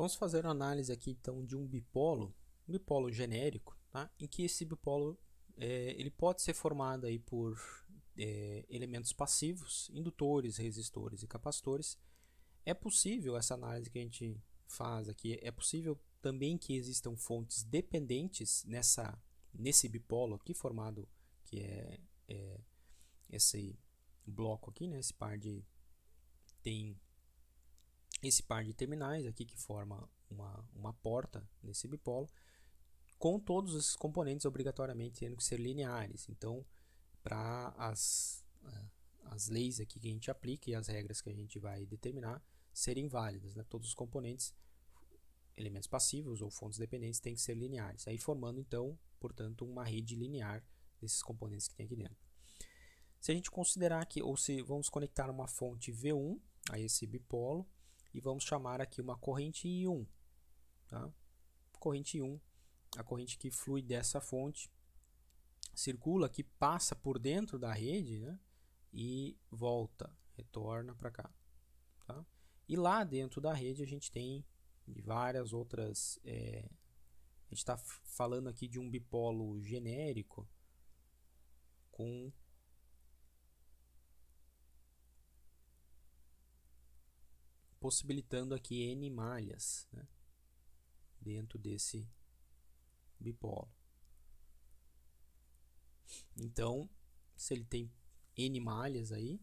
Vamos fazer uma análise aqui então de um bipolo genérico, tá? Em que esse bipolo ele pode ser formado aí por elementos passivos, indutores, resistores e capacitores. É possível essa análise que a gente faz aqui, é possível também que existam fontes dependentes nesse bipolo aqui formado, que é esse bloco aqui, né? Tem esse par de terminais aqui que forma uma porta nesse bipolo, com todos esses componentes obrigatoriamente tendo que ser lineares. Então, para as leis aqui que a gente aplica e as regras que a gente vai determinar serem válidas, né? Todos os componentes, elementos passivos ou fontes dependentes, têm que ser lineares, aí formando então, portanto, uma rede linear desses componentes que tem aqui dentro. Se a gente considerar que, ou se vamos conectar uma fonte V1 a esse bipolo e vamos chamar aqui uma corrente I1, tá? Corrente I1, a corrente que flui dessa fonte, circula aqui, passa por dentro da rede, né? E volta, retorna para cá, tá? E lá dentro da rede a gente tem várias outras. A gente está falando aqui de um bipolo genérico com possibilitando aqui N malhas, né, dentro desse bipolo. Então, se ele tem N malhas aí,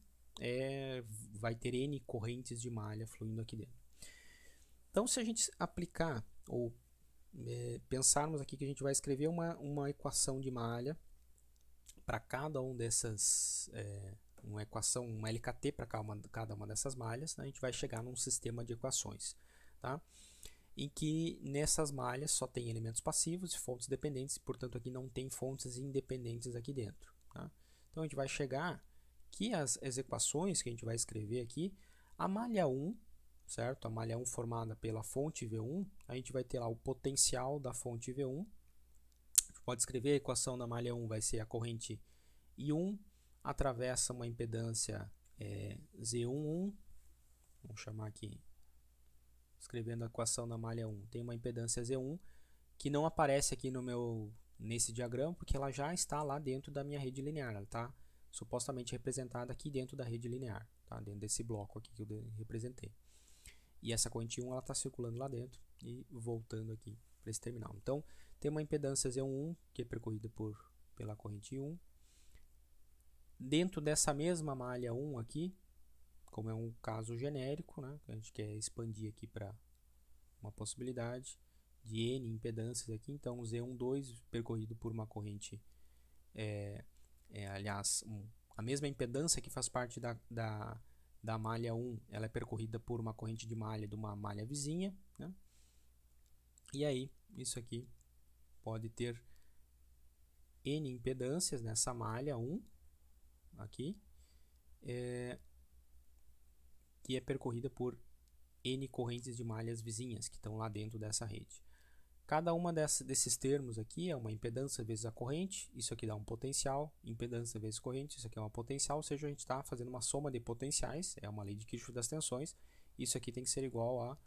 vai ter N correntes de malha fluindo aqui dentro. Então, se a gente aplicar ou pensarmos aqui que a gente vai escrever uma equação de malha para cada um dessas, uma equação, uma LKT para cada uma dessas malhas, né, a gente vai chegar num sistema de equações, tá? Em que nessas malhas só tem elementos passivos e fontes dependentes, e, portanto aqui não tem fontes independentes aqui dentro, tá? Então a gente vai chegar que as equações que a gente vai escrever aqui, a malha 1, certo? A malha 1 formada pela fonte V1, a gente vai ter lá o potencial da fonte V1. A gente pode escrever a equação da malha 1, vai ser a corrente I1 atravessa uma impedância Z11, vamos chamar aqui, escrevendo a equação da malha 1, tem uma impedância Z1 que não aparece aqui nesse diagrama porque ela já está lá dentro da minha rede linear, ela está supostamente representada aqui dentro da rede linear, tá? Dentro desse bloco aqui que eu representei. E essa corrente 1 está circulando lá dentro e voltando aqui para esse terminal. Então, tem uma impedância Z11 que é percorrida pela corrente 1. Dentro dessa mesma malha 1 aqui, como é um caso genérico, né, a gente quer expandir aqui para uma possibilidade de N impedâncias aqui, então o Z12 percorrido por uma corrente, aliás, a mesma impedância que faz parte da malha 1, ela é percorrida por uma corrente de malha de uma malha vizinha, né? E aí, isso aqui pode ter N impedâncias nessa malha 1, aqui, que é percorrida por N correntes de malhas vizinhas que estão lá dentro dessa rede. Cada uma desses termos aqui é uma impedância vezes a corrente, isso aqui dá um potencial, impedância vezes corrente, isso aqui é uma potencial, ou seja, a gente está fazendo uma soma de potenciais, é uma lei de Kirchhoff das tensões, isso aqui tem que ser igual a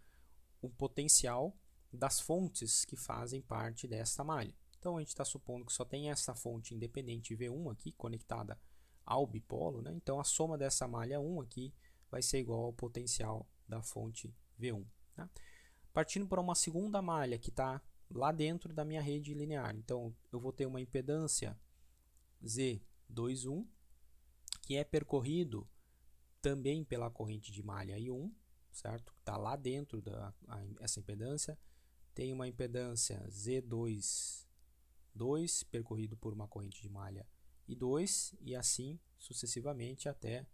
um potencial das fontes que fazem parte dessa malha. Então a gente está supondo que só tem essa fonte independente V1 aqui conectada ao bipolo, né? Então a soma dessa malha 1 aqui vai ser igual ao potencial da fonte V1. Tá? Partindo para uma segunda malha que está lá dentro da minha rede linear. Então, eu vou ter uma impedância Z21, que é percorrido também pela corrente de malha I1, certo? Está lá dentro essa impedância. Tem uma impedância Z22, percorrido por uma corrente de malha I2, e assim sucessivamente até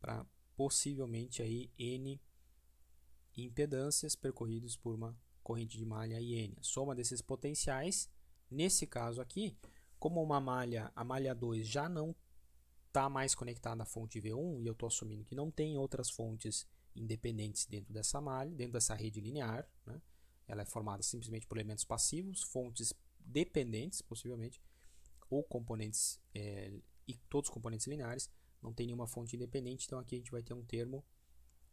para possivelmente aí N impedâncias percorridas por uma corrente de malha IN. A soma desses potenciais, nesse caso aqui, como a malha 2 já não está mais conectada à fonte V1, e eu estou assumindo que não tem outras fontes independentes dentro dessa malha, dentro dessa rede linear, né? Ela é formada simplesmente por elementos passivos, fontes dependentes, possivelmente, ou componentes, e todos os componentes lineares, não tem nenhuma fonte independente, então aqui a gente vai ter um termo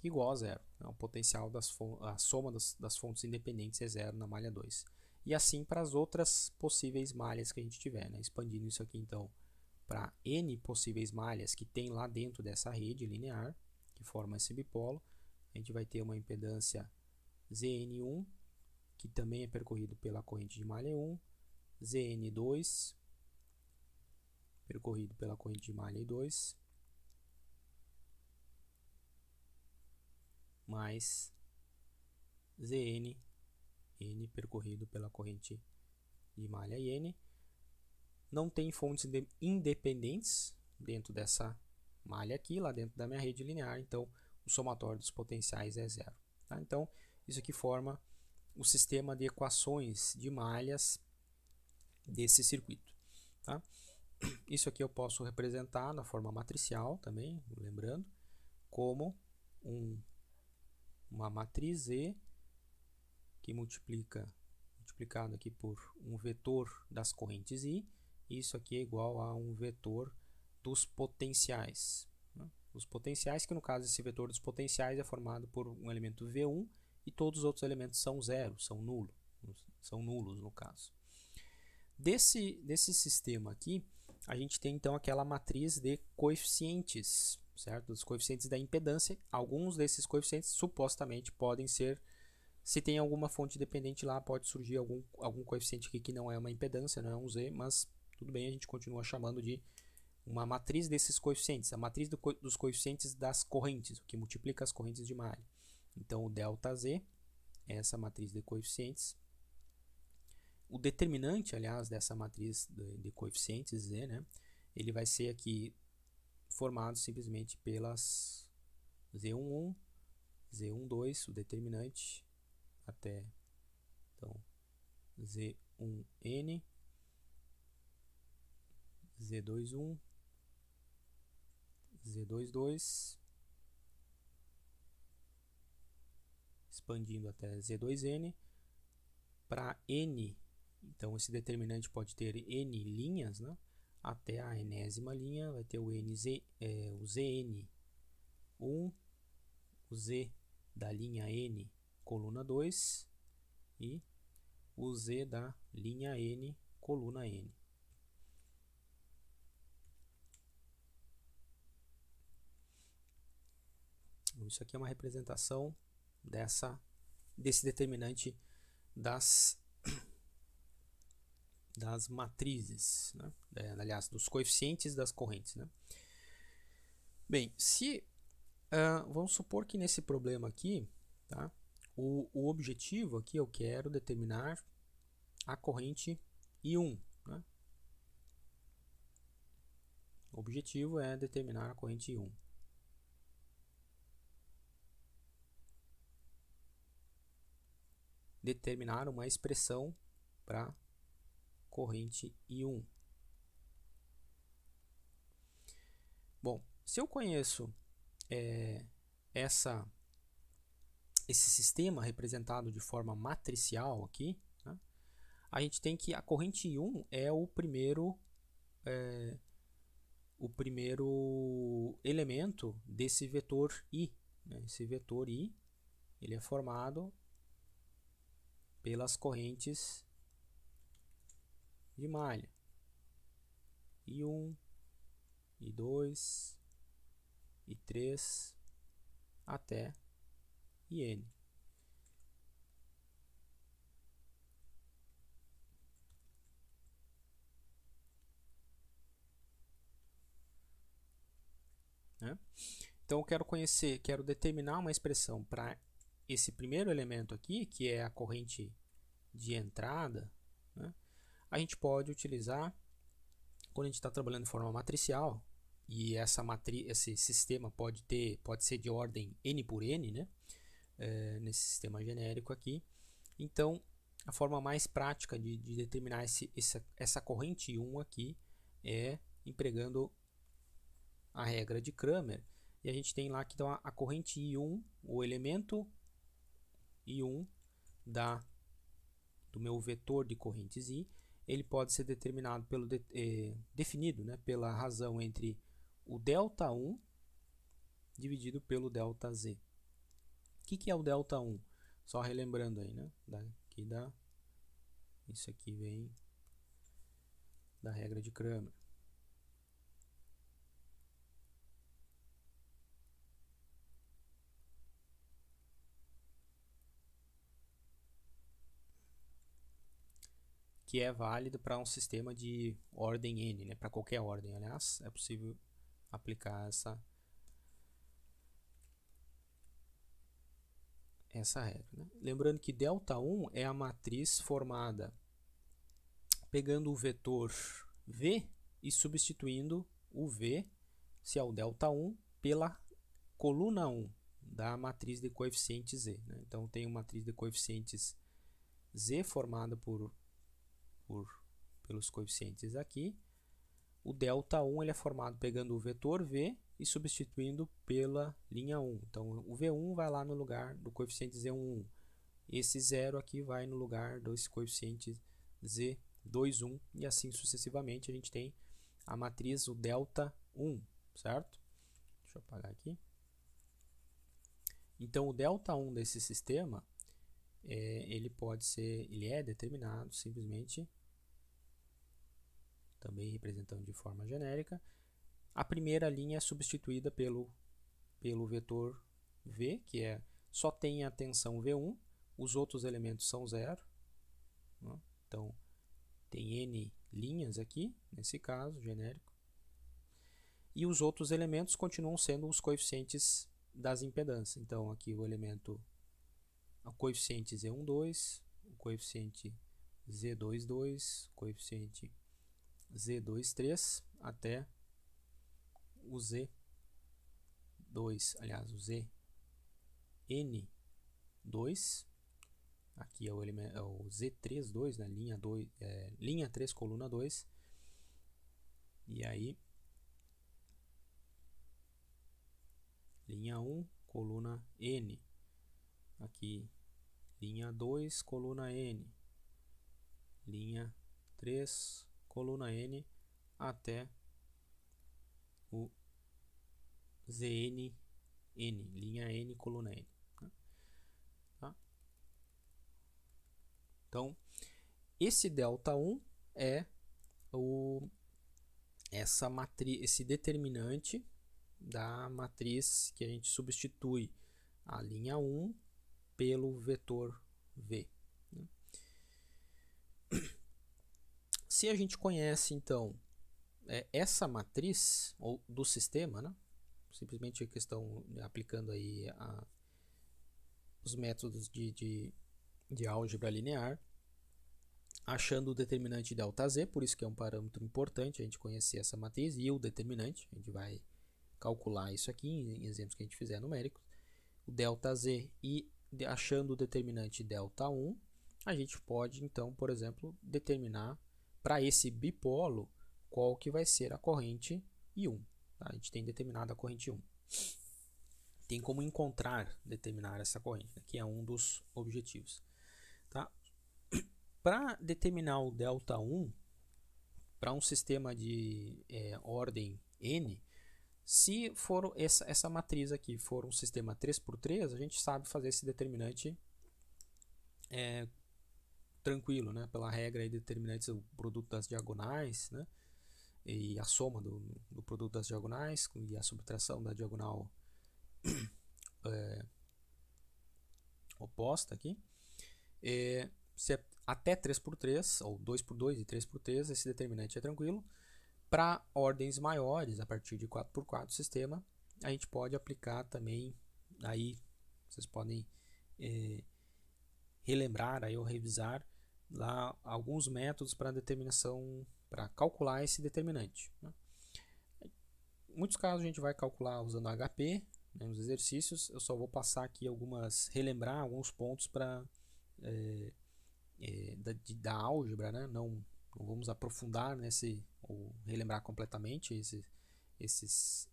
igual a zero. O potencial a soma das fontes independentes é zero na malha 2. E assim para as outras possíveis malhas que a gente tiver, né? Expandindo isso aqui então para N possíveis malhas que tem lá dentro dessa rede linear, que forma esse bipolo, a gente vai ter uma impedância Zn1, que também é percorrido pela corrente de malha 1, Zn2, percorrido pela corrente de malha 2, mais Zn, N percorrido pela corrente de malha N. Não tem fontes independentes dentro dessa malha aqui, lá dentro da minha rede linear, então o somatório dos potenciais é zero. Tá? Então, isso aqui forma o sistema de equações de malhas desse circuito. Tá? Isso aqui eu posso representar na forma matricial também, lembrando, como uma matriz E que multiplicado aqui por um vetor das correntes I. Isso aqui é igual a um vetor dos potenciais. Né? Os potenciais, que no caso esse vetor dos potenciais é formado por um elemento V1 e todos os outros elementos são zero, são nulos no caso. Desse sistema aqui, a gente tem então aquela matriz de coeficientes, certo? Dos coeficientes da impedância. Alguns desses coeficientes supostamente podem ser, se tem alguma fonte dependente lá, pode surgir algum coeficiente aqui que não é uma impedância, não é um Z, mas tudo bem, a gente continua chamando de uma matriz desses coeficientes, a matriz dos coeficientes das correntes, o que multiplica as correntes de malha. Então, o ΔZ é essa matriz de coeficientes. O determinante, aliás, dessa matriz de coeficientes Z, né, ele vai ser aqui formado simplesmente pelas Z11, Z12, o determinante, até então Z1N, Z21, Z22, expandindo até Z2N. Para N, então esse determinante pode ter N linhas, né? Até a enésima linha vai ter o ZN1, o Z da linha N, coluna 2, e o Z da linha N, coluna N. Isso aqui é uma representação desse determinante das matrizes, né? Aliás, dos coeficientes das correntes, né? Bem, vamos supor que nesse problema aqui, tá, o objetivo aqui eu quero determinar a corrente I1. Né? O objetivo é determinar a corrente I1. Determinar uma expressão para corrente I1. Bom, se eu conheço esse sistema representado de forma matricial aqui, né, a gente tem que a corrente I1 é o primeiro elemento desse vetor I. Né? Esse vetor I ele é formado pelas correntes de malha I1, I2, I3 até IN. Né? Então eu quero determinar uma expressão para esse primeiro elemento aqui, que é a corrente de entrada. Né? A gente pode utilizar, quando a gente está trabalhando de forma matricial, e esse sistema pode ser de ordem n por n, né? Nesse sistema genérico aqui. Então, a forma mais prática de determinar essa corrente I1 aqui é empregando a regra de Cramer. E a gente tem lá que então, a corrente I1, o elemento I1 do meu vetor de correntes I, ele pode ser determinado definido, né, pela razão entre o ΔI dividido pelo ΔZ. que é o delta 1? Só relembrando aí, né? Isso aqui vem da regra de Cramer. Que é válido para um sistema de ordem n, né? Para qualquer ordem, aliás, é possível aplicar essa regra, né? Lembrando que delta1 é a matriz formada pegando o vetor v e substituindo o v, se é o delta1, pela coluna 1 da matriz de coeficientes z, né? Então, tem uma matriz de coeficientes z formada pelos coeficientes aqui. O delta1 ele é formado pegando o vetor v e substituindo pela linha 1. Então, o v1 vai lá no lugar do coeficiente z11. Esse 0 aqui vai no lugar desse coeficiente z21 e assim sucessivamente a gente tem a matriz, o delta1, certo? Deixa eu apagar aqui. Então, o delta1 desse sistema, ele é determinado simplesmente, também representando de forma genérica. A primeira linha é substituída pelo vetor v, que só tem a tensão v1, os outros elementos são 0. Né? Então, tem n linhas aqui, nesse caso, genérico. E os outros elementos continuam sendo os coeficientes das impedâncias. Então, aqui o coeficiente Z12, o coeficiente Z22, o coeficiente Z23, até o Z2, aliás, o ZN2, aqui é o Z32, né? linha 3, coluna 2, e aí linha 1, coluna N, aqui linha 2, coluna N, linha 3, coluna N, até o ZNN, linha N, coluna N. Tá? Então, esse delta1 é esse determinante da matriz que a gente substitui a linha 1 pelo vetor v. Se a gente conhece, então, essa matriz ou do sistema, né? Simplesmente a questão aplicando aí os métodos de álgebra linear, achando o determinante ΔZ, por isso que é um parâmetro importante a gente conhecer essa matriz e o determinante. A gente vai calcular isso aqui em exemplos que a gente fizer numéricos. O ΔZ e achando o determinante ΔI, a gente pode, então, por exemplo, determinar para esse bipolo qual que vai ser a corrente I1. Tá? A gente tem determinado a corrente I1. Tem como determinar essa corrente, né, que é um dos objetivos. Tá? Para determinar o ΔI para um sistema de ordem n, se for essa matriz aqui for um sistema 3×3, a gente sabe fazer esse determinante tranquilo, né? Pela regra aí, determinantes do produto das diagonais, né? E a soma do produto das diagonais e a subtração da diagonal oposta aqui. Se é até 3×3, ou 2×2 e 3×3, esse determinante é tranquilo. Para ordens maiores, a partir de 4×4 sistema, a gente pode aplicar também, aí vocês podem relembrar aí, ou revisar lá alguns métodos para determinação, para calcular esse determinante. Né? Em muitos casos a gente vai calcular usando HP, né, nos exercícios. Eu só vou passar aqui relembrar alguns pontos para da álgebra, né? Não vamos aprofundar ou relembrar completamente esses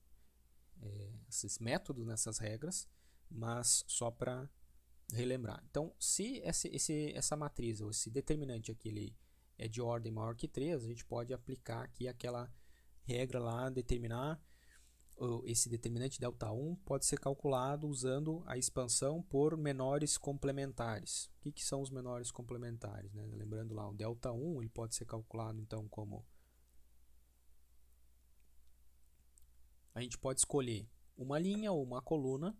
métodos, nessas regras, mas só para relembrar. Então, se essa matriz, ou esse determinante aqui, ele é de ordem maior que 3, a gente pode aplicar aqui aquela regra lá, determinar esse determinante delta1 pode ser calculado usando a expansão por menores complementares. O que são os menores complementares, né? Lembrando lá, o delta1 ele pode ser calculado então como... A gente pode escolher uma linha ou uma coluna,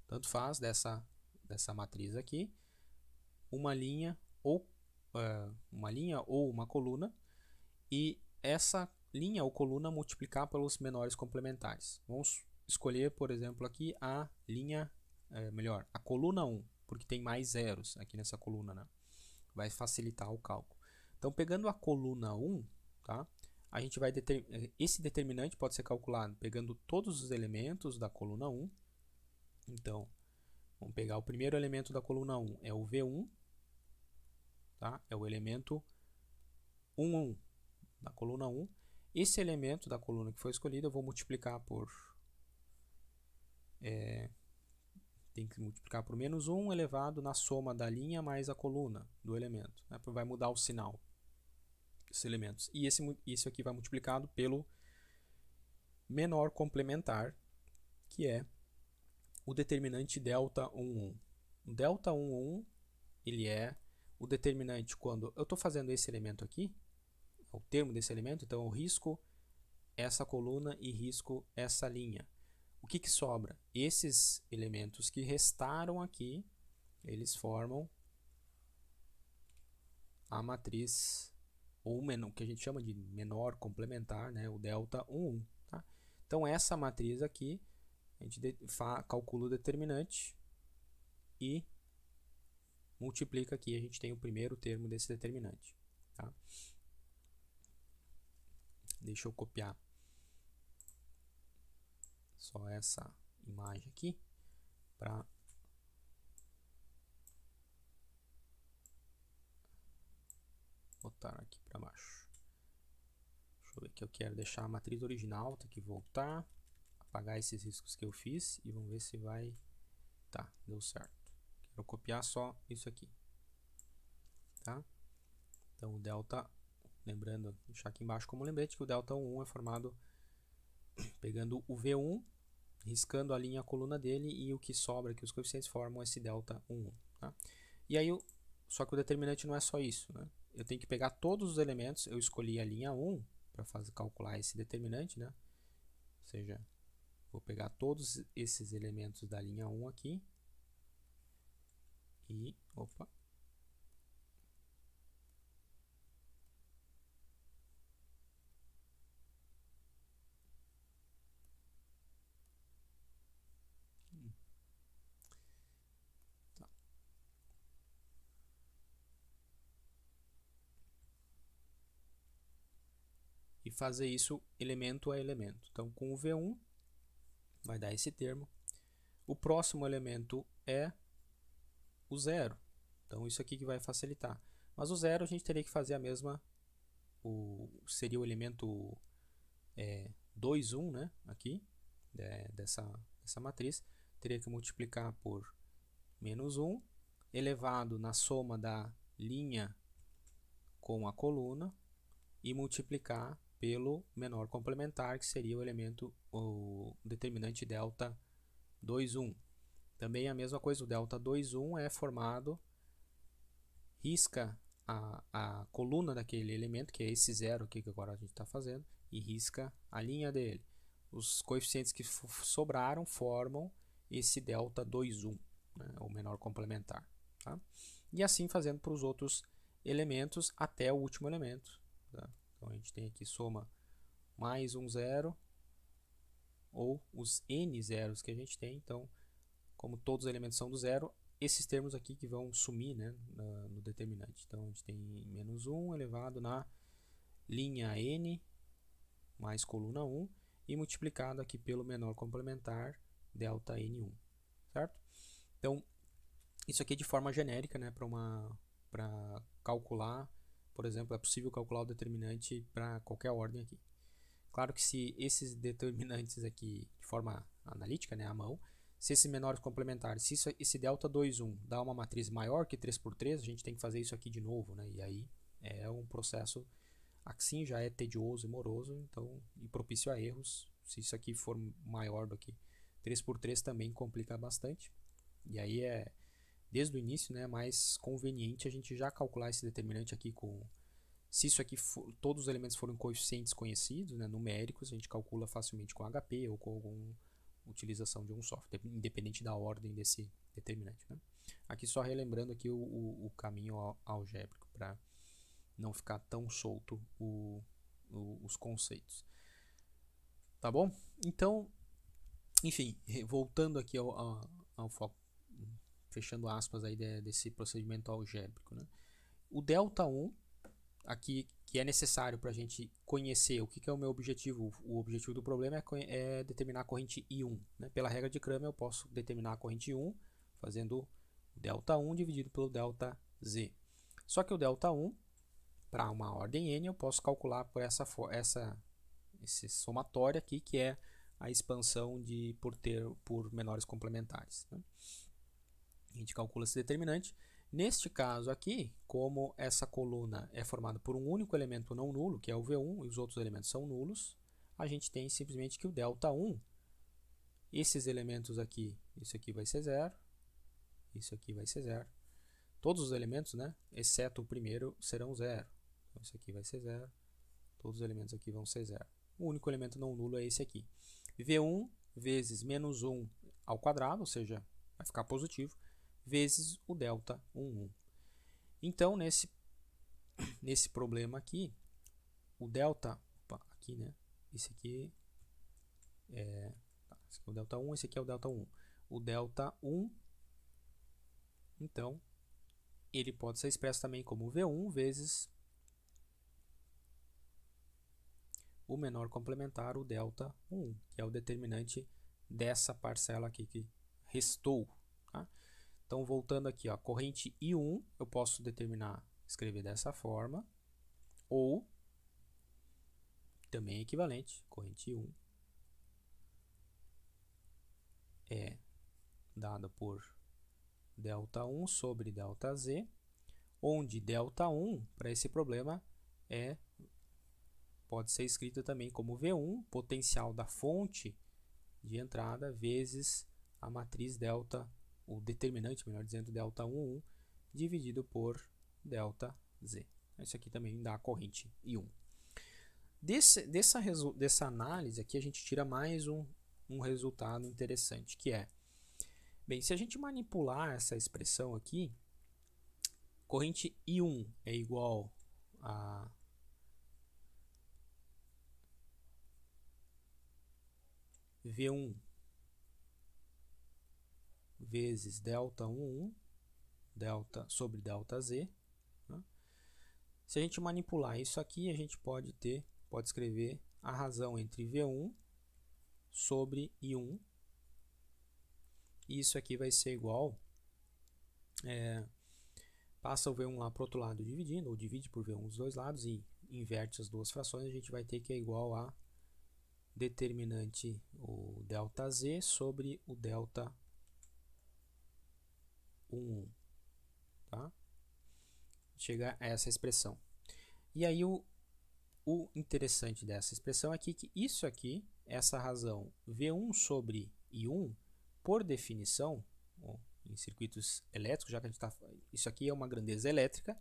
tanto faz, dessa matriz aqui, uma linha ou uma coluna, e essa linha ou coluna multiplicar pelos menores complementares. Vamos escolher, por exemplo, aqui a linha, a coluna 1, porque tem mais zeros aqui nessa coluna, né? Vai facilitar o cálculo. Então, pegando a coluna 1, tá? A gente vai esse determinante pode ser calculado pegando todos os elementos da coluna 1. Então, vamos pegar o primeiro elemento da coluna 1, é o V1, tá? É o elemento 1, 1 da coluna 1. Esse elemento da coluna que foi escolhido eu vou multiplicar por... tem que multiplicar por menos 1 elevado na soma da linha mais a coluna do elemento, né? Vai mudar o sinal desses elementos. E isso aqui vai multiplicado pelo menor complementar, que é o determinante delta 11. O delta 11 ele é o determinante quando eu estou fazendo esse elemento aqui, o termo desse elemento, então eu risco essa coluna e risco essa linha. O que sobra? Esses elementos que restaram aqui, eles formam a matriz, ou o que a gente chama de menor complementar, né? O delta 11. Tá? Então essa matriz aqui, a gente calcula o determinante e multiplica aqui, a gente tem o primeiro termo desse determinante. Tá? Deixa eu copiar só essa imagem aqui para botar aqui para baixo. Deixa eu ver que eu quero deixar a matriz original, tem que voltar, apagar esses riscos que eu fiz e vamos ver se vai... Tá, deu certo. Quero copiar só isso aqui. Tá? Então o delta, lembrando, deixar aqui embaixo como lembrete que o delta 1 é formado pegando o V1, riscando a linha, a coluna dele, e o que sobra aqui, os coeficientes, formam esse delta 1. Tá? E aí, só que o determinante não é só isso, né? Eu tenho que pegar todos os elementos, eu escolhi a linha 1 para calcular esse determinante, né? Ou seja, vou pegar todos esses elementos da linha 1 aqui e... Opa! E fazer isso elemento a elemento. Então, com o V1, vai dar esse termo. O próximo elemento é o 0. Então, isso aqui que vai facilitar. Mas o 0 a gente teria que fazer a mesma... seria o elemento 2, 1, né? Aqui, dessa matriz. Teria que multiplicar por menos 1, elevado na soma da linha com a coluna, e multiplicar pelo menor complementar, que seria o elemento, o determinante delta 2, 1. Também a mesma coisa, o delta 2, 1 é formado, risca a coluna daquele elemento, que é esse 0 aqui que agora a gente está fazendo, e risca a linha dele. Os coeficientes que sobraram formam esse delta 2, 1, né, o menor complementar. Tá? E assim fazendo para os outros elementos até o último elemento. Tá? Então a gente tem aqui soma mais um zero, ou os n zeros que a gente tem. Então, como todos os elementos são do zero, esses termos aqui que vão sumir, né, no determinante. Então a gente tem menos 1 elevado na linha n mais coluna 1 e multiplicado aqui pelo menor complementar delta n1, certo? Então isso aqui é de forma genérica, né, para calcular, por exemplo, é possível calcular o determinante para qualquer ordem aqui. Claro que se esses determinantes aqui de forma analítica, né, à mão, se esses menores complementares, se esse delta 2, 1 dá uma matriz maior que 3×3, a gente tem que fazer isso aqui de novo, né? E aí é um processo, assim já é tedioso e moroso, então, e propício a erros, Se isso aqui for maior do que 3 por 3 também complica bastante. E aí desde o início, né, é mais conveniente a gente já calcular esse determinante aqui com... Se isso aqui todos os elementos forem coeficientes conhecidos, né, numéricos, a gente calcula facilmente com HP ou com alguma utilização de um software, independente da ordem desse determinante, né. Aqui só relembrando aqui o caminho algébrico, para não ficar tão solto os conceitos. Tá bom? Então, enfim, voltando aqui ao foco, fechando aspas aí desse procedimento algébrico, né? O ΔI aqui, que é necessário para a gente conhecer o que é o meu objetivo. O objetivo do problema é determinar a corrente I1, né? Pela regra de Cramer eu posso determinar a corrente I1 fazendo ΔI dividido pelo ΔZ. Só que o ΔI, para uma ordem n, eu posso calcular por esse somatório aqui, que é a expansão por menores complementares, né? A gente calcula esse determinante. Neste caso aqui, como essa coluna é formada por um único elemento não nulo, que é o V1, e os outros elementos são nulos, a gente tem simplesmente que o ΔI, esses elementos aqui, isso aqui vai ser zero, isso aqui vai ser zero. Todos os elementos, né, exceto o primeiro, serão zero. Então, isso aqui vai ser zero. Todos os elementos aqui vão ser zero. O único elemento não nulo é esse aqui. V1 vezes menos 1 ao quadrado, ou seja, vai ficar positivo, vezes o ΔI. Então, nesse problema aqui, o delta, aqui, né? Esse aqui é o ΔI, esse aqui é o ΔI. O ΔI, então, ele pode ser expresso também como V1 vezes o menor complementar, o ΔI, que é o determinante dessa parcela aqui que restou. Tá? Então, voltando aqui, ó, corrente I1, eu posso escrever dessa forma, ou também equivalente, corrente I1 é dada por ΔI sobre ΔZ, onde ΔI, para esse problema, pode ser escrito também como V1, potencial da fonte de entrada, vezes a matriz delta, o determinante, melhor dizendo, ΔI11, dividido por ΔZ. Isso aqui também dá a corrente I1. Dessa análise aqui, a gente tira mais um resultado interessante, que é, bem, se a gente manipular essa expressão aqui, corrente I1 é igual a V1 vezes ΔI11 sobre ΔZ. Né? Se a gente manipular isso aqui, a gente pode escrever a razão entre V1 sobre I1. E isso aqui vai ser igual, passa o V1 lá para o outro lado dividindo, ou divide por V1 os dois lados e inverte as duas frações, a gente vai ter que é igual a determinante o ΔZ sobre o ΔI11. Tá? Chegar a essa expressão. E aí o interessante dessa expressão aqui é que isso aqui, essa razão V1 sobre I1, por definição, em circuitos elétricos, já que a gente está, isso aqui é uma grandeza elétrica,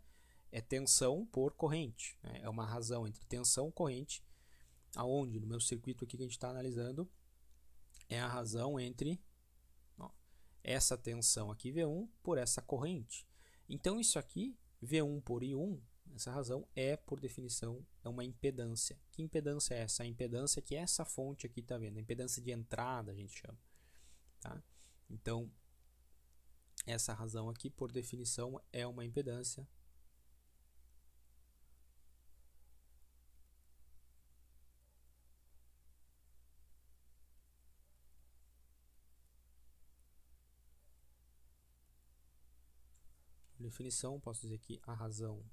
é tensão por corrente, né? É uma razão entre tensão e corrente, aonde no meu circuito aqui que a gente está analisando é a razão entre essa tensão aqui V1 por essa corrente. Então isso aqui, V1 por I1, essa razão por definição, é uma impedância. Que impedância é essa? A impedância que essa fonte aqui está vendo, a impedância de entrada a gente chama. Tá? Então, essa razão aqui, por definição, é uma impedância. Por definição, posso dizer que a razão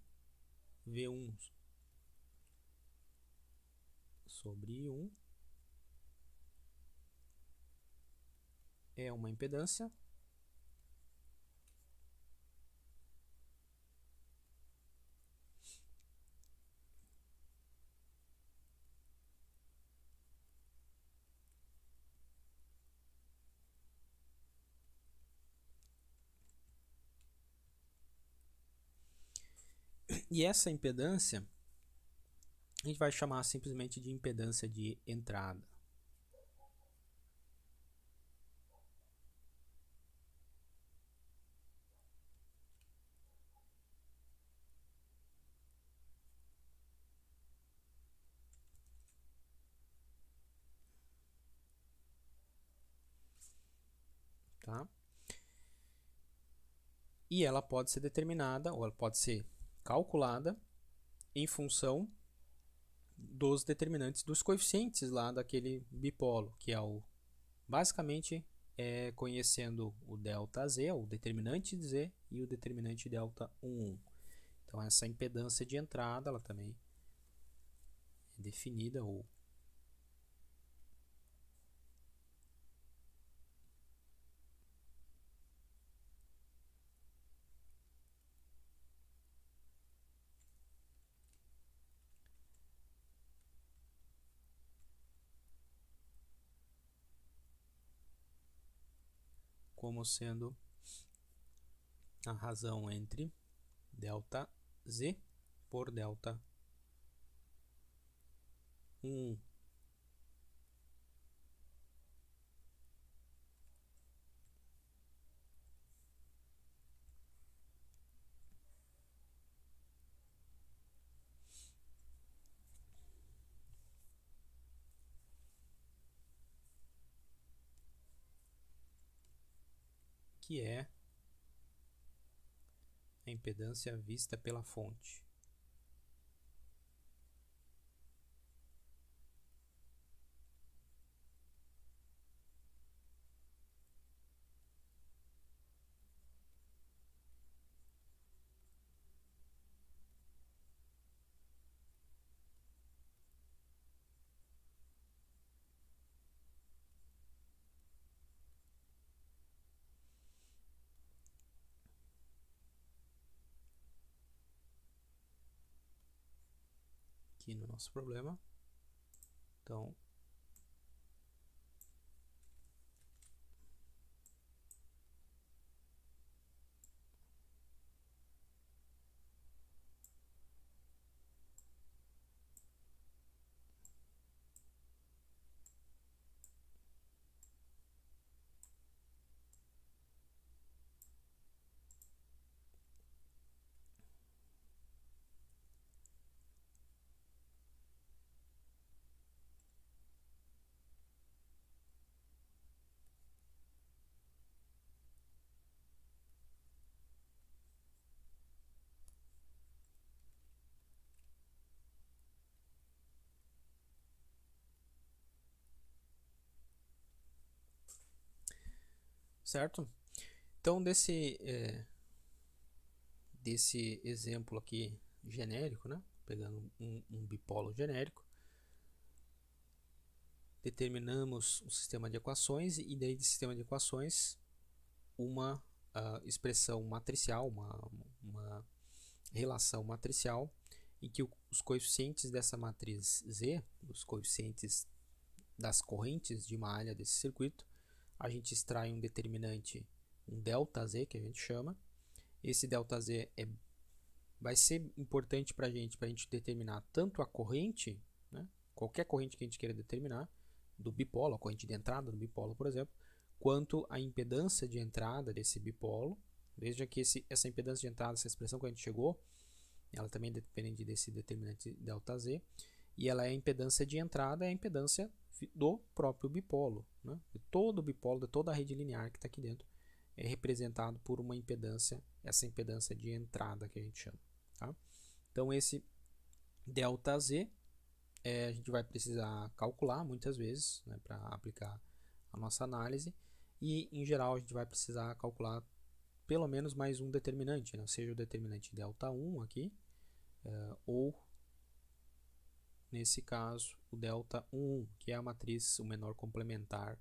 V1 sobre I1 é uma impedância. E essa impedância a gente vai chamar simplesmente de impedância de entrada. Tá? E ela pode ser determinada, ou ela pode ser calculada em função dos determinantes dos coeficientes lá daquele bipolo, que é o basicamente conhecendo o ΔZ, o determinante de Z e o determinante ΔU1. Então essa impedância de entrada, ela também é definida ou como sendo a razão entre ΔZ por ΔU1. Que é a impedância vista pela fonte. Aqui no nosso problema. Então, certo? Então, desse exemplo aqui genérico, né? Pegando um bipolo genérico, determinamos um sistema de equações e daí desse sistema de equações uma expressão matricial, uma relação matricial em que os coeficientes dessa matriz Z, os coeficientes das correntes de malha desse circuito, a gente extrai um determinante, um ΔZ que a gente chama. Esse ΔZ vai ser importante para a gente determinar tanto a corrente, né, qualquer corrente que a gente queira determinar, do bipolo, a corrente de entrada do bipolo, por exemplo, quanto a impedância de entrada desse bipolo. Veja que essa impedância de entrada, essa expressão que a gente chegou, ela também depende desse determinante ΔZ, e ela é a impedância de entrada, é a impedância do próprio bipolo, né? De todo o bipolo, de toda a rede linear que está aqui dentro, é representado por uma impedância, essa impedância de entrada que a gente chama. Tá? Então esse ΔZ a gente vai precisar calcular muitas vezes, né, para aplicar a nossa análise, e em geral a gente vai precisar calcular pelo menos mais um determinante, né? Seja o determinante ΔU1 aqui, ou nesse caso o ΔU1, que é a matriz, o menor complementar,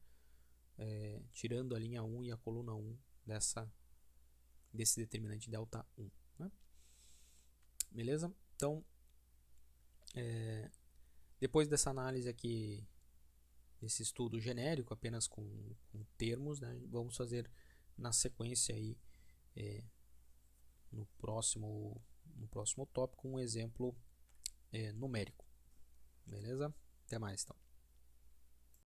tirando a linha 1 e a coluna 1 desse determinante ΔU1. Né? Beleza? Então, depois dessa análise aqui, desse estudo genérico, apenas com termos, né, vamos fazer na sequência aí, no próximo no próximo tópico um exemplo numérico. Beleza? Até mais então.